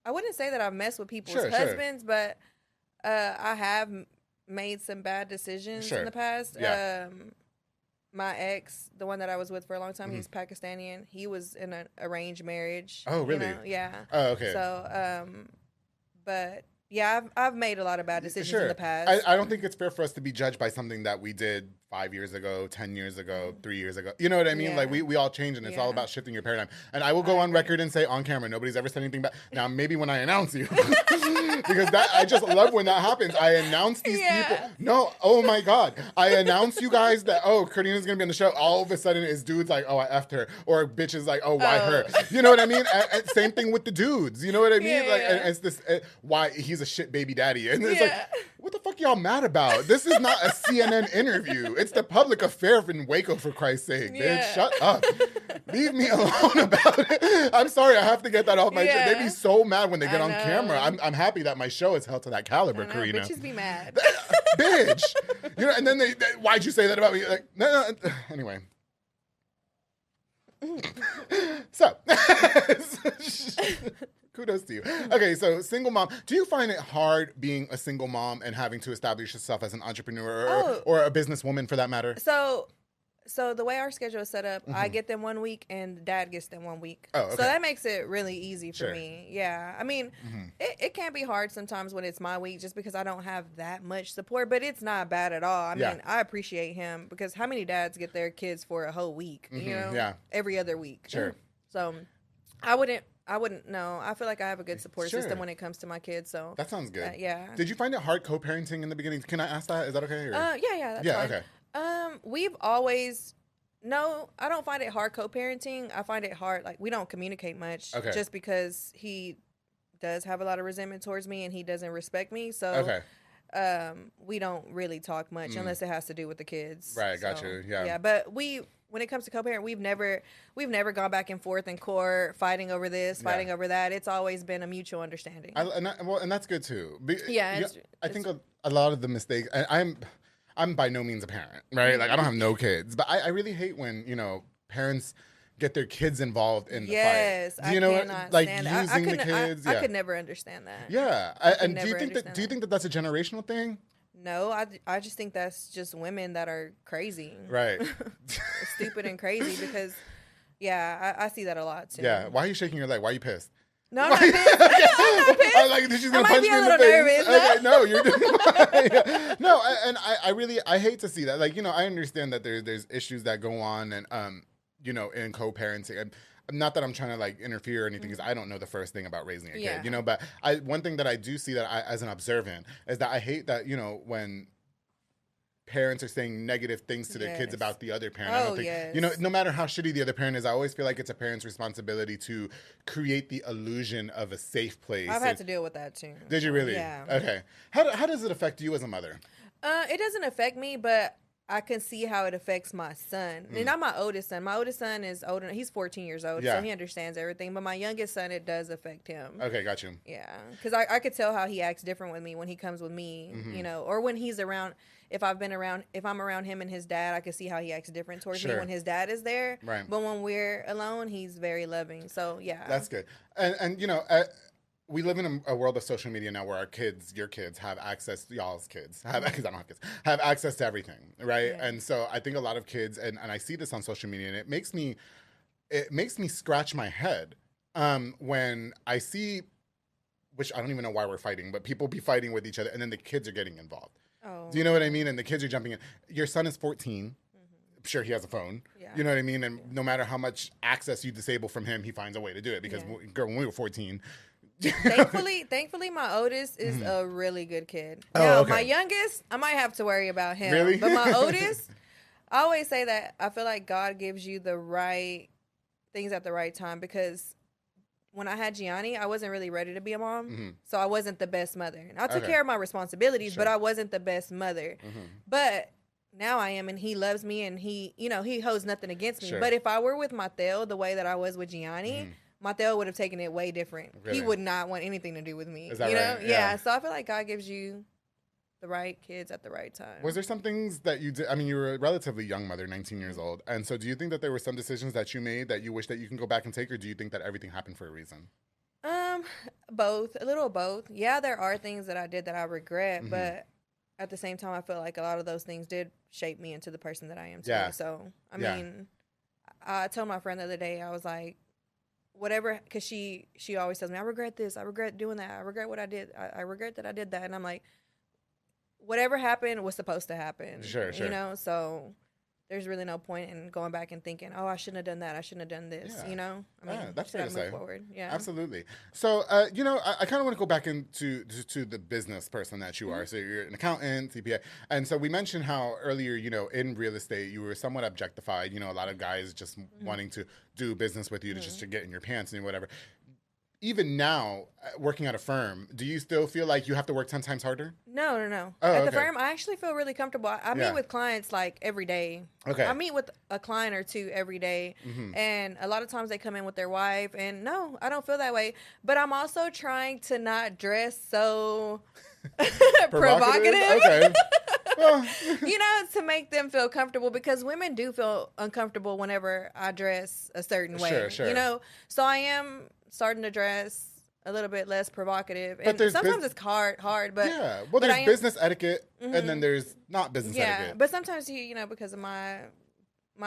I wouldn't say that I've messed with people's husbands, but I have made some bad decisions in the past. Yeah. My ex, the one that I was with for a long time, he's Pakistani. He was in an arranged marriage. Oh, really? Yeah. Oh, okay. So, but Yeah, I've made a lot of bad decisions in the past. I don't think it's fair for us to be judged by something that we did 5 years ago, 10 years ago, 3 years ago. You know what I mean? Like, we all change, and it's all about shifting your paradigm. And I will go on record and say on camera, nobody's ever said anything bad. Now, maybe when I announce you, because I just love when that happens. I announce these people. No, oh my God. I announce you guys that, Karina's going to be on the show. All of a sudden, it's dudes like, I effed her. Or bitches like, why her? You know what I mean? And same thing with the dudes. You know what I mean? And it's this, why he's a shit baby daddy. And it's like, what the fuck y'all mad about? This is not a CNN interview. It's the public affair in Waco, for Christ's sake. Bitch, shut up. Leave me alone about it. I'm sorry, I have to get that off my chest. They be so mad when they get on camera. I'm happy that my show is held to that caliber, Karina. Bitches be mad. Bitch. You know, and then they, why'd you say that about me? Like, no. Anyway. So. Kudos to you. Okay, so single mom. Do you find it hard being a single mom and having to establish yourself as an entrepreneur or a businesswoman for that matter? So the way our schedule is set up, I get them 1 week and Dad gets them 1 week. Oh, okay. So that makes it really easy for me. Yeah. I mean, it can be hard sometimes when it's my week just because I don't have that much support, but it's not bad at all. I mean, I appreciate him because how many dads get their kids for a whole week, you know? Yeah. Every other week. Sure. So I wouldn't know. I feel like I have a good support system when it comes to my kids. So that sounds good. Yeah. Did you find it hard co-parenting in the beginning? Can I ask that? Is that okay? Or? Yeah, that's fine. Okay. We've always I don't find it hard co-parenting. I find it hard like we don't communicate much just because he does have a lot of resentment towards me and he doesn't respect me. So we don't really talk much unless it has to do with the kids. Right, got you. Yeah, but when it comes to co-parent, we've never gone back and forth in court, fighing over this, fighting over that. It's always been a mutual understanding. And that's good too. I think a lot of the mistakes. I'm by no means a parent, right? Like I don't have no kids, but I really hate when parents get their kids involved in the fight. Yes, you know, like stand using the kids. I could never understand that. Yeah, and do you think that that's a generational thing? No, I just think that's just women that are crazy. Right. Stupid and crazy because, I see that a lot too. Yeah. Why are you shaking your leg? Why are you pissed? No, I'm not pissed. I'm not pissed. I like she's gonna punch me in the face. Okay, no, you're doing fine. No, and I really hate to see that. Like, I understand that there's issues that go on and in co-parenting. Not that I'm trying to like interfere or anything, because I don't know the first thing about raising a kid, but one thing that I do see that as an observant is that I hate that, when parents are saying negative things to their kids about the other parent. I don't think, no matter how shitty the other parent is, I always feel like it's a parent's responsibility to create the illusion of a safe place. I've had to deal with that too. Did you really? Yeah. Okay. How does it affect you as a mother? It doesn't affect me, but I can see how it affects my son. And not my oldest son. My oldest son is older. He's 14 years old, so he understands everything. But my youngest son, it does affect him. Okay, got you. Yeah, because I could tell how he acts different with me when he comes with me, or when he's around. If I'm around him and his dad, I can see how he acts different towards me when his dad is there. Right. But when we're alone, he's very loving. So, yeah. That's good. And we live in a world of social media now where your kids have access, y'all's kids, because I don't have kids, have access to everything, right? Yeah. And so I think a lot of kids, and I see this on social media, and it makes me scratch my head when I see, which I don't even know why we're fighting, but people be fighting with each other, and then the kids are getting involved. Oh. Do you know what I mean? And the kids are jumping in. Your son is 14. I'm sure he has a phone. Yeah. You know what I mean? And no matter how much access you disable from him, he finds a way to do it. Because, girl, when we were 14... Thankfully, my oldest is a really good kid. Now, my youngest, I might have to worry about him. Really? But my oldest, I always say that I feel like God gives you the right things at the right time, because when I had Gianni, I wasn't really ready to be a mom, so I wasn't the best mother. And I took care of my responsibilities, but I wasn't the best mother. But now I am, and he loves me, and he holds nothing against me. But if I were with Mateo the way that I was with Gianni, Mateo would have taken it way different. Really? He would not want anything to do with me. Is that right? Yeah. So I feel like God gives you the right kids at the right time. Was there some things that you did? I mean, you were a relatively young mother, 19 years old. And so do you think that there were some decisions that you made that you wish that you can go back and take, or do you think that everything happened for a reason? Both. A little of both. Yeah, there are things that I did that I regret, but at the same time, I feel like a lot of those things did shape me into the person that I am today. So, I mean, I told my friend the other day, I was like, whatever, because she always tells me, I regret this, I regret doing that, I regret what I did, I regret that I did that, and I'm like, whatever happened was supposed to happen. Sure. You know, so there's really no point in going back and thinking, oh, I shouldn't have done that, I shouldn't have done this. You know, I mean, that's fair to say. Forward. Yeah, absolutely. So, you know, I kind of want to go back into the business person that you are. So you're an accountant, CPA, and so we mentioned how earlier, you know, in real estate, you were somewhat objectified. You know, a lot of guys just wanting to do business with you to just to get in your pants and whatever. Even now, working at a firm, do you still feel like you have to work 10 times harder? No. Oh, at the firm, I actually feel really comfortable. I meet with clients like every day. Okay. I meet with a client or two every day. And a lot of times they come in with their wife. And no, I don't feel that way. But I'm also trying to not dress so provocative. Okay. Well. You know, to make them feel comfortable, because women do feel uncomfortable whenever I dress a certain way. Sure. You know, so I am starting to dress a little bit less provocative, and sometimes it's hard, but well, there's business etiquette, and then there's not business etiquette. But sometimes you know, because of my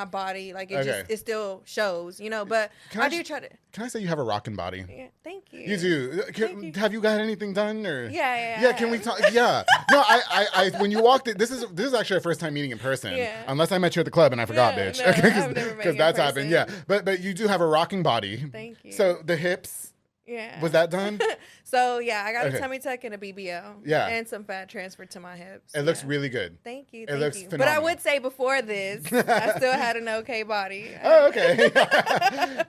body, like it still shows, you know. But I do try to. Can I say you have a rocking body? Yeah, thank you. You do. Have you got anything done or? Yeah. Can we talk? Yeah. No, I when you walked in, this is actually our first time meeting in person. Yeah. Unless I met you at the club and I forgot, bitch. No, I've never met you in that's person. happened. Yeah. But you do have a rocking body. Thank you. So the hips. Yeah. Was that done? So yeah, I got a tummy tuck and a BBL. Yeah. And some fat transferred to my hips. It looks really good. Thank you. It looks you. phenomenal. But I would say before this, I still had an okay body. Oh, okay.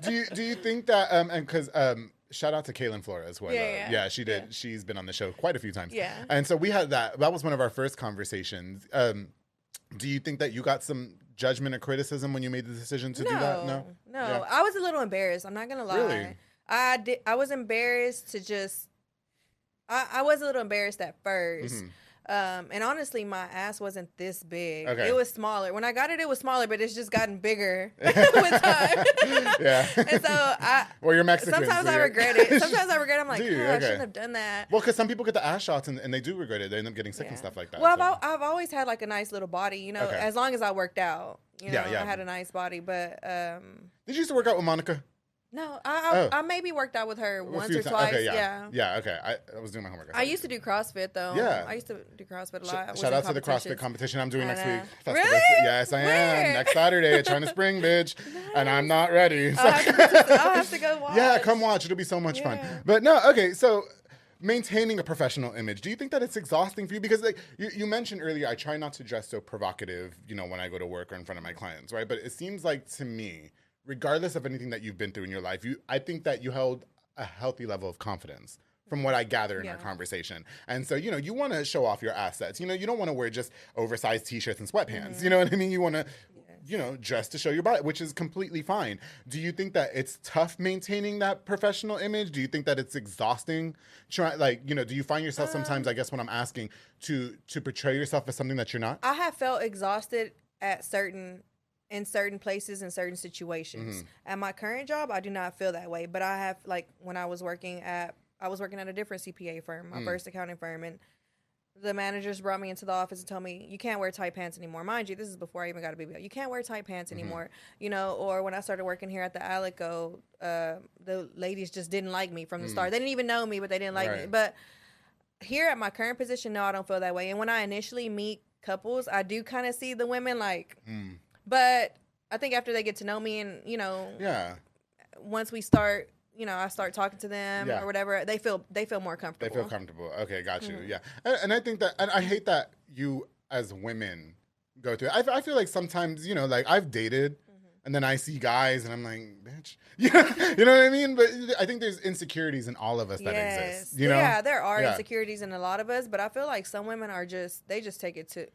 do you think that and because shout out to Kaylin Flores, who I love. Yeah, she did. Yeah. She's been on the show quite a few times. Yeah. And so we had that was one of our first conversations. Do you think that you got some judgment or criticism when you made the decision to do that? No. Yeah. I was a little embarrassed. I'm not gonna lie. Really? I was embarrassed to just. I was a little embarrassed at first. And honestly, my ass wasn't this big. Okay. It was smaller. When I got it, it was smaller, but it's just gotten bigger with time. Yeah. And so well, you're Mexican. Sometimes I regret it. Sometimes I regret it. I'm like, okay. I shouldn't have done that. Well, because some people get the ass shots and they do regret it. They end up getting sick and stuff like that. Well, so. I've always had like a nice little body, you know, as long as I worked out. You know, yeah. I had a nice body, but. Did you used to work out with Monica? No, I maybe worked out with her once or twice. Okay, yeah. Okay. I was doing my homework. I used to do CrossFit though. Yeah. I used to do CrossFit a lot. Shout out to the CrossFit competition I'm doing next week. Really? Yes, I am. Next Saturday at China Spring, bitch. Nice. And I'm not ready. So. I'll have to go watch. Yeah, come watch. It'll be so much fun. But no, okay, so maintaining a professional image, do you think that it's exhausting for you? Because like you mentioned earlier, I try not to dress so provocative, you know, when I go to work or in front of my clients, right? But it seems like to me, regardless of anything that you've been through in your life, I think that you held a healthy level of confidence from what I gather in our conversation. And so, you know, you want to show off your assets. You know, you don't want to wear just oversized T-shirts and sweatpants. You know what I mean? You want to, you know, dress to show your body, which is completely fine. Do you think that it's tough maintaining that professional image? Do you think that it's exhausting? Like, you know, do you find yourself sometimes, I guess what I'm asking, to portray yourself as something that you're not? I have felt exhausted in certain places, in certain situations. At my current job, I do not feel that way. But I have, like, when I was working at a different CPA firm, my first accounting firm, and the managers brought me into the office and told me, you can't wear tight pants anymore. Mind you, this is before I even got a BBL. You can't wear tight pants anymore. You know, or when I started working here at the Alico, the ladies just didn't like me from the start. They didn't even know me, but they didn't like me. But here at my current position, no, I don't feel that way. And when I initially meet couples, I do kind of see the women like... But I think after they get to know me and, you know, once we start, you know, I start talking to them or whatever, they feel more comfortable. They feel comfortable. Okay, got you. Yeah. And I think that, and I hate that you as women go through it. I feel like sometimes, you know, like I've dated and then I see guys and I'm like, bitch, you know what I mean? But I think there's insecurities in all of us that exist. You know? Yeah, there are insecurities in a lot of us, but I feel like some women are they just take it to,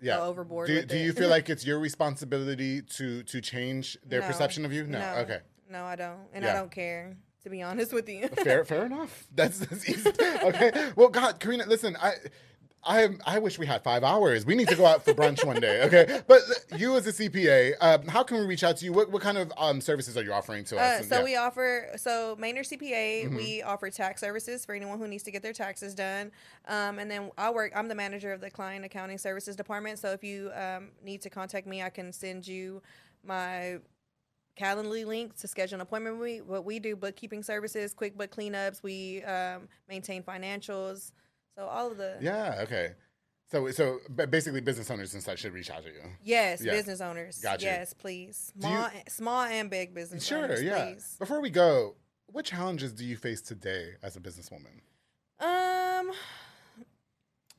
go overboard with it. Do you feel like it's your responsibility to change their perception of you? No. Okay. No, I don't. And I don't care, to be honest with you. Fair enough. That's easy. Okay. Well, God, Karina, listen, I wish we had 5 hours. We need to go out for brunch one day, okay? But you as a CPA, how can we reach out to you? What kind of services are you offering to us? We offer, Maynard CPA, we offer tax services for anyone who needs to get their taxes done. And then I'm the manager of the Client Accounting Services Department. So if you need to contact me, I can send you my Calendly link to schedule an appointment with me. What we do, bookkeeping services, QuickBook cleanups. We maintain financials. So all of the... Yeah, okay. So basically business owners and such should reach out to you. Yes, business owners. Gotcha. Yes, please. Small and big business owners, please. Before we go, what challenges do you face today as a businesswoman?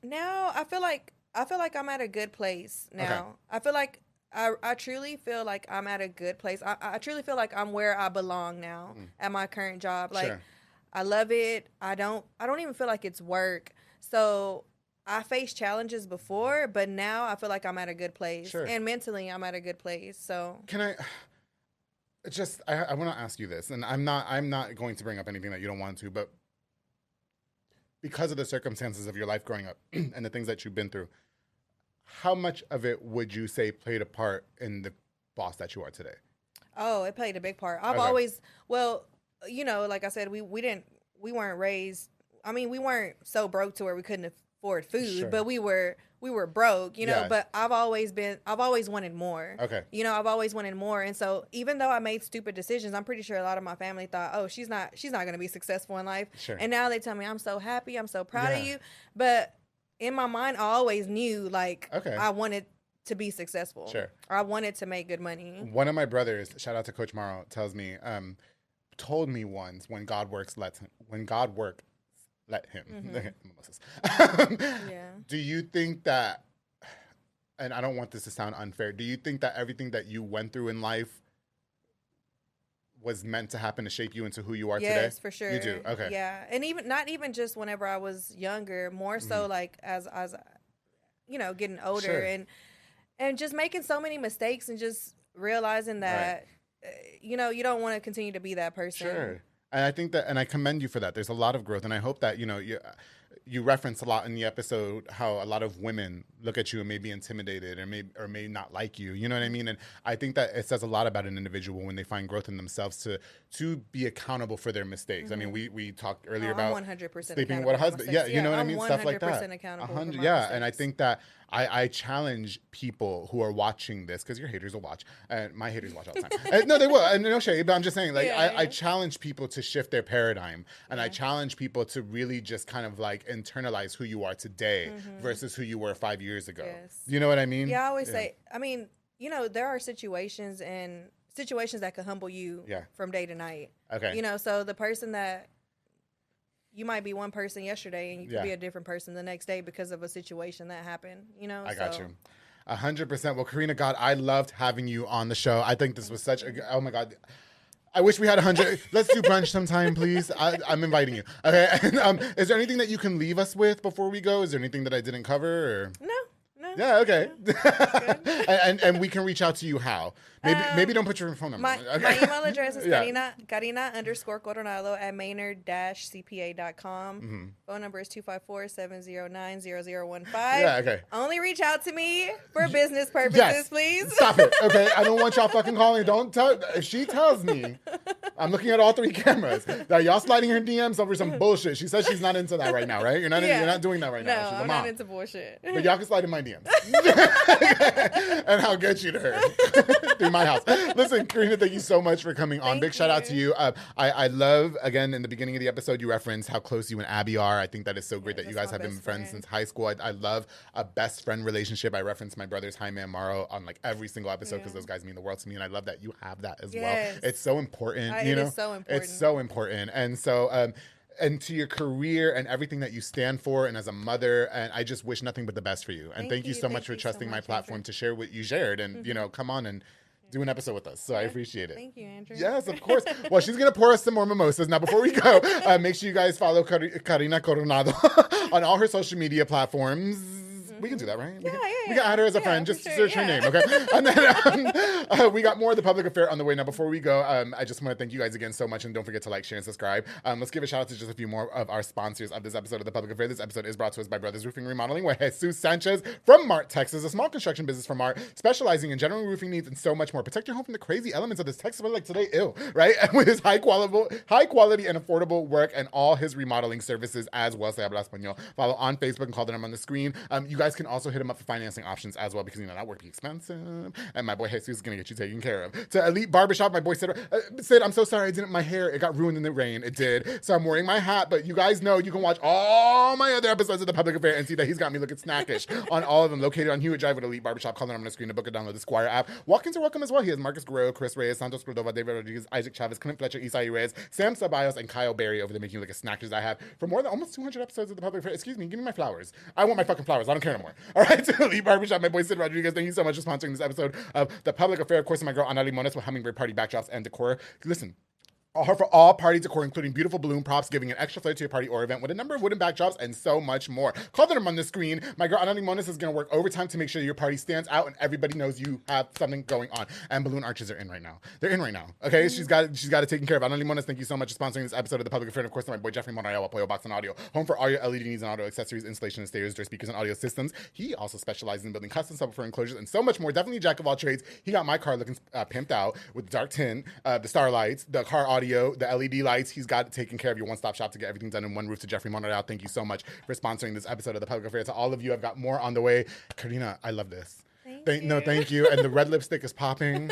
Now I feel like I'm at a good place now. Okay. I feel like I truly feel like I'm at a good place. I truly feel like I'm where I belong now at my current job. Like, I love it. I don't even feel like it's work. So I faced challenges before, but now I feel like I'm at a good place. Sure. And mentally I'm at a good place. So can I want to ask you this, and I'm not going to bring up anything that you don't want to, but because of the circumstances of your life growing up and the things that you've been through, how much of it would you say played a part in the boss that you are today? Oh, it played a big part. I've always, well, you know, like I said, we weren't raised, I mean, we weren't so broke to where we couldn't afford food, but we were broke, you know, but I've always wanted more. Okay. You know, I've always wanted more. And so even though I made stupid decisions, I'm pretty sure a lot of my family thought, oh, she's not going to be successful in life. Sure. And now they tell me, I'm so happy. I'm so proud of you. But in my mind, I always knew, like, I wanted to be successful. Sure. Or I wanted to make good money. One of my brothers, shout out to Coach Morrow, told me once, when God works, let him. Do you think that, and I don't want this to sound unfair, do you think that everything that you went through in life was meant to happen to shape you into who you are today? Yes, for sure. You do? Okay. Yeah. And not even just whenever I was younger, more so like as you know, getting older and just making so many mistakes and just realizing that, you know, you don't want to continue to be that person. Sure. And I think that, and I commend you for that. There's a lot of growth, and I hope that, you know, you reference a lot in the episode how a lot of women look at you and may be intimidated or may not like you. You know what I mean? And I think that it says a lot about an individual when they find growth in themselves to be accountable for their mistakes. I mean, we talked earlier about 100% sleeping with a husband. Yeah, you know what I mean? Stuff like that. 100% accountable. And I think that I challenge people who are watching this, because your haters will watch, and my haters watch all the time. No, they will. And no shade, but I'm just saying, like, I challenge people to shift their paradigm, and I challenge people to really just kind of like internalize who you are today versus who you were 5 years ago. Yes. You know what I mean? Yeah, I always say, I mean, you know, there are situations that could humble you from day to night. Okay. You know, so the person that you might be one person yesterday and you could be a different person the next day because of a situation that happened, you know? I got you. 100%. Well, Karina, God, I loved having you on the show. I think this was such a, oh my God. I wish we had 100. Let's do brunch sometime, please. I'm inviting you. Okay. And, is there anything that you can leave us with before we go? Is there anything that I didn't cover? Or? No. Yeah, okay. and we can reach out to you how? Maybe don't put your phone number. My email address is Karina_Coronado at Maynard-CPA.com. Phone number is 254-709-0015. Yeah, okay. Only reach out to me for business purposes, please. Stop it, okay? I don't want y'all fucking calling. Don't tell. If she tells me, I'm looking at all 3 cameras, that y'all sliding her DMs over some bullshit. She says she's not into that right now, right? You're not doing that right now. She's I'm not into bullshit. But y'all can slide in my DMs. And I'll get you to her through my house. Listen, Karina, thank you so much for coming on. Big shout out to you. I love, again, in the beginning of the episode, you referenced how close you and Abby are. I think that is so great that you guys have been friends since high school. I love a best friend relationship. I reference my brothers, Jaime and Maro, on like every single episode because those guys mean the world to me. And I love that you have that as well. It's so important. You know? It is so important. It's so important. And so, and to your career and everything that you stand for, and as a mother, and I just wish nothing but the best for you. And thank you so much for trusting my platform to share what you shared, and you know, come on and do an episode with us. So I appreciate it. Thank you, Andrew. Yes, of course. Well, she's gonna pour us some more mimosas. Now, before we go, make sure you guys follow Karina Coronado on all her social media platforms. We can do that, right? We can add her as a friend. Just search her name, okay? And then we got more of the public affair on the way. Now, before we go, I just want to thank you guys again so much, and don't forget to like, share, and subscribe. Let's give a shout out to just a few more of our sponsors of this episode of the public affair. This episode is brought to us by Brothers Roofing Remodeling, where Jesus Sanchez from Mart, Texas, a small construction business from Mart, specializing in general roofing needs and so much more. Protect your home from the crazy elements of this Texas weather like today, right? And with his high quality and affordable work and all his remodeling services as well. Se habla español. Follow on Facebook and call the number on the screen. You guys guys can also hit him up for financing options as well, because you know that work be expensive. And my boy Jesus is gonna get you taken care of. To Elite Barbershop, my boy Sid, I'm so sorry my hair, it got ruined in the rain. It did. So I'm wearing my hat, but you guys know you can watch all my other episodes of The Public Affair and see that he's got me looking snackish on all of them. Located on Hewitt Drive with Elite Barbershop. Call the number on the screen to book or download the Squire app. Walk-ins are welcome as well. He has Marcus Guerrero, Chris Reyes, Santos Cordova, David Rodriguez, Isaac Chavez, Clint Fletcher, Isai Reyes, Sam Ceballos, and Kyle Berry over there making you look as snackish as I have for more than almost 200 episodes of The Public Affair. Excuse me, give me my flowers. I want my fucking flowers. I don't care anymore. All right, so Elite Barbershop, my boy Sid Rodriguez, thank you so much for sponsoring this episode of The Public Affair. Of course, my girl Ana Limones with Hummingbird Party backdrops and decor. Listen, for all party decor, including beautiful balloon props, giving an extra flair to your party or event with a number of wooden backdrops and so much more. Call the number on the screen. My girl Ana Limones is going to work overtime to make sure your party stands out and everybody knows you have something going on. And balloon arches are in right now. They're in right now. Okay, she's got it taken care of. Ana Limones, thank you so much for sponsoring this episode of The Public Affair. And of course, my boy Jeffrey Monreal, Apoyo Box and Audio, home for all your LED needs and audio accessories, installation and stereos, door speakers, and audio systems. He also specializes in building custom subwoofer enclosures and so much more. Definitely a jack of all trades. He got my car looking pimped out with the dark tint, the starlights, the car audio, the LED lights. He's got it taken care of. Your one-stop shop to get everything done in one roof. To Jeffrey Monreal, thank you so much for sponsoring this episode of The Public Affair. To all of you, I've got more on the way. Karina, I love this. Thank you. And the red lipstick is popping,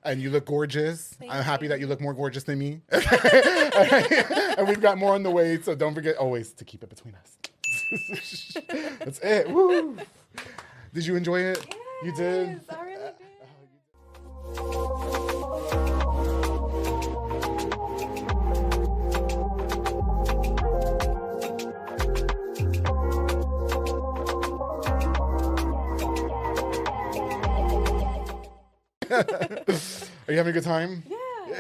and you look gorgeous. I'm happy that you look more gorgeous than me. All right. And we've got more on the way, so don't forget always to keep it between us. That's it. Woo! Did you enjoy it? Yes, you did? I really did. Are you having a good time?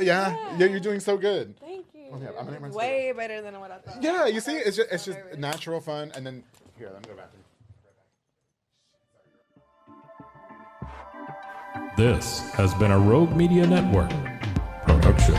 Yeah, you're doing so good. Thank you. Okay, I'm gonna way better than what I thought. Yeah, you see, it's just natural fun, and then here, let me go back. This has been a Rogue Media Network production.